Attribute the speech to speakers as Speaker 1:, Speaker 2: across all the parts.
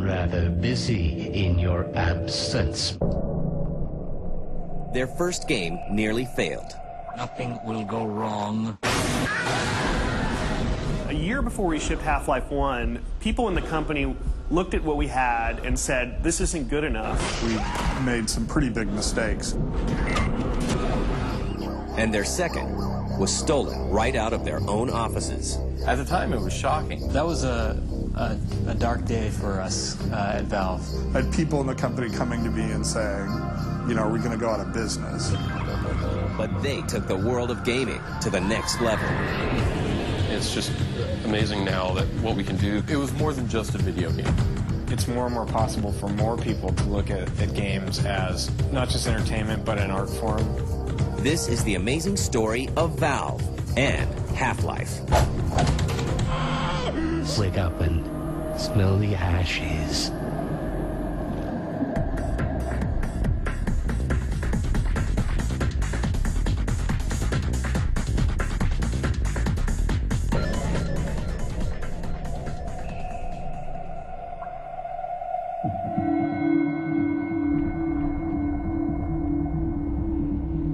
Speaker 1: rather busy in your absence.
Speaker 2: Their first game nearly failed.
Speaker 3: Nothing will go wrong.
Speaker 4: A year before we shipped Half-Life 1, people in the company looked at what we had and said, this isn't good enough.
Speaker 5: We made some pretty big mistakes.
Speaker 2: And their second was stolen right out of their own offices.
Speaker 6: At the time, it was shocking.
Speaker 7: That was a dark day for us at Valve.
Speaker 5: I had people in the company coming to me and saying, you know, are we going to go out of business?
Speaker 2: But they took the world of gaming to the next level.
Speaker 6: It's just amazing now that what we can do. It was more than just a video game.
Speaker 8: It's more and more possible for more people to look at games as not just entertainment, but an art form.
Speaker 2: This is the amazing story of Valve and Half-Life.
Speaker 1: Wake up and smell the ashes.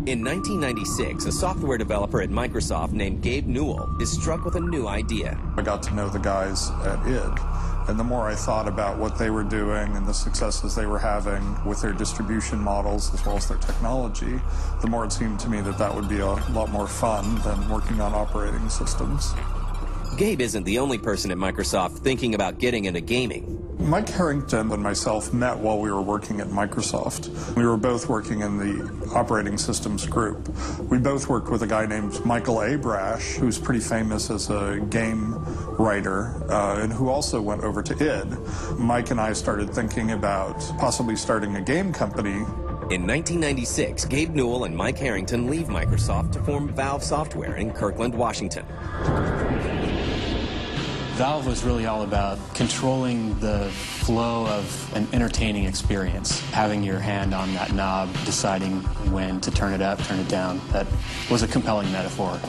Speaker 2: In 1996, a software developer at Microsoft named Gabe Newell is struck with a new idea.
Speaker 5: I got to know the guys at id, and the more I thought about what they were doing and the successes they were having with their distribution models as well as their technology, the more it seemed to me that that would be a lot more fun than working on operating systems.
Speaker 2: Gabe isn't the only person at Microsoft thinking about getting into gaming.
Speaker 5: Mike Harrington and myself met while we were working at Microsoft. We were both working in the operating systems group. We both worked with a guy named Michael Abrash, who's pretty famous as a game writer, and who also went over to id. Mike and I started thinking about possibly starting a game company.
Speaker 2: In 1996, Gabe Newell and Mike Harrington leave Microsoft to form Valve Software in Kirkland, Washington.
Speaker 7: Valve was really all about controlling the flow of an entertaining experience, having your hand on that knob, deciding when to turn it up, turn it down. That was a compelling metaphor.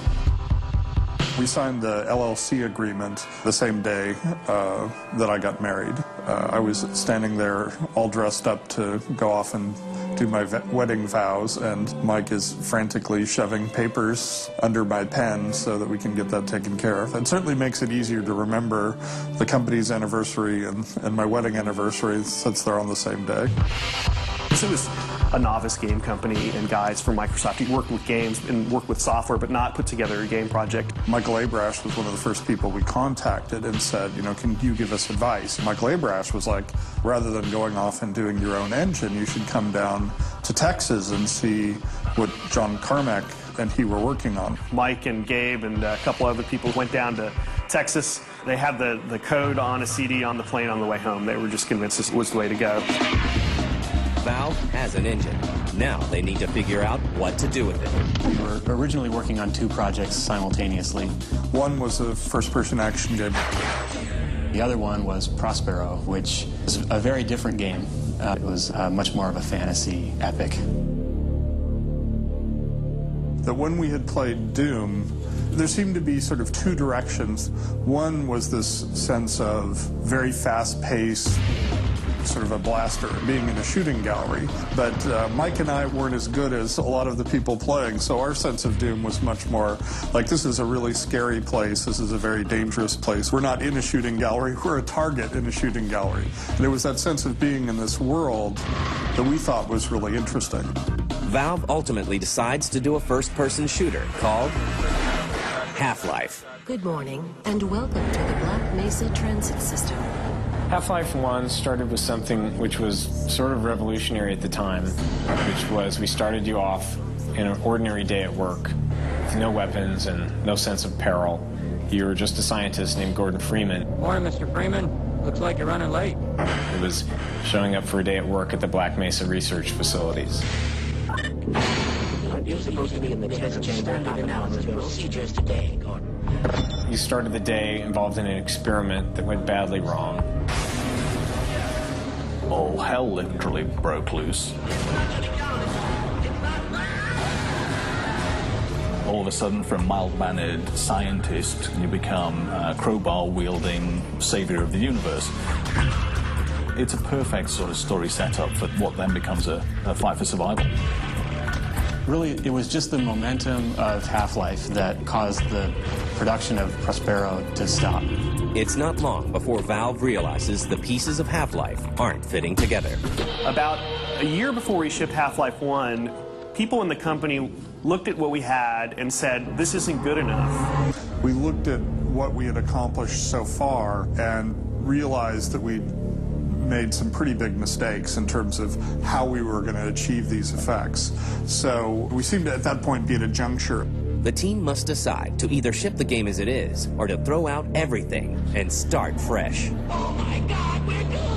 Speaker 5: We signed the LLC agreement the same day that I got married. I was standing there all dressed up to go off and do my wedding vows, and Mike is frantically shoving papers under my pen so that we can get that taken care of. It certainly makes it easier to remember the company's anniversary and my wedding anniversary since they're on the same day.
Speaker 4: It was a novice game company, and guys from Microsoft who worked with games and worked with software but not put together a game project.
Speaker 5: Michael Abrash was one of the first people we contacted and said, you know, can you give us advice? Michael Abrash was like, rather than going off and doing your own engine, you should come down to Texas and see what John Carmack and he were working on.
Speaker 4: Mike and Gabe and a couple other people went down to Texas. They had the code on a CD on the plane on the way home. They were just convinced this was the way to go.
Speaker 2: Valve has an engine. Now they need to figure out what to do with it.
Speaker 7: We were originally working on two projects simultaneously.
Speaker 5: One was a first-person action game.
Speaker 7: The other one was Prospero, which is a very different game. It was much more of a fantasy epic.
Speaker 5: That when we had played Doom, there seemed to be sort of two directions. One was this sense of very fast-paced, sort of a blaster, being in a shooting gallery. But Mike and I weren't as good as a lot of the people playing, so our sense of Doom was much more like, this is a really scary place, this is a very dangerous place. We're not in a shooting gallery, we're a target in a shooting gallery. And it was that sense of being in this world that we thought was really interesting.
Speaker 2: Valve ultimately decides to do a first-person shooter called Half-Life.
Speaker 9: Good morning, and welcome to the Black Mesa Transit System.
Speaker 8: Half-Life 1 started with something which was sort of revolutionary at the time, which was we started you off in an ordinary day at work with no weapons and no sense of peril. You were just a scientist named Gordon Freeman.
Speaker 3: Morning, Mr. Freeman. Looks like you're running late.
Speaker 8: It was showing up for a day at work at the Black Mesa research facilities.
Speaker 9: You're supposed to be in the test chamber half an hour with procedures today, Gordon.
Speaker 8: You started the day involved in an experiment that went badly wrong.
Speaker 6: Oh, hell literally broke loose. All of a sudden, from mild-mannered scientist, you become a crowbar-wielding savior of the universe.
Speaker 10: It's a perfect sort of story setup for what then becomes a fight for survival.
Speaker 7: Really, it was just the momentum of Half-Life that caused the production of Prospero to stop.
Speaker 2: It's not long before Valve realizes the pieces of Half-Life aren't fitting together.
Speaker 4: About a year before we shipped Half-Life 1, people in the company looked at what we had and said, this isn't good enough.
Speaker 5: We looked at what we had accomplished so far and realized that we'd made some pretty big mistakes in terms of how we were going to achieve these effects. So we seemed to, at that point, be at a juncture.
Speaker 2: The team must decide to either ship the game as it is or to throw out everything and start fresh.
Speaker 9: Oh my God, we're doomed!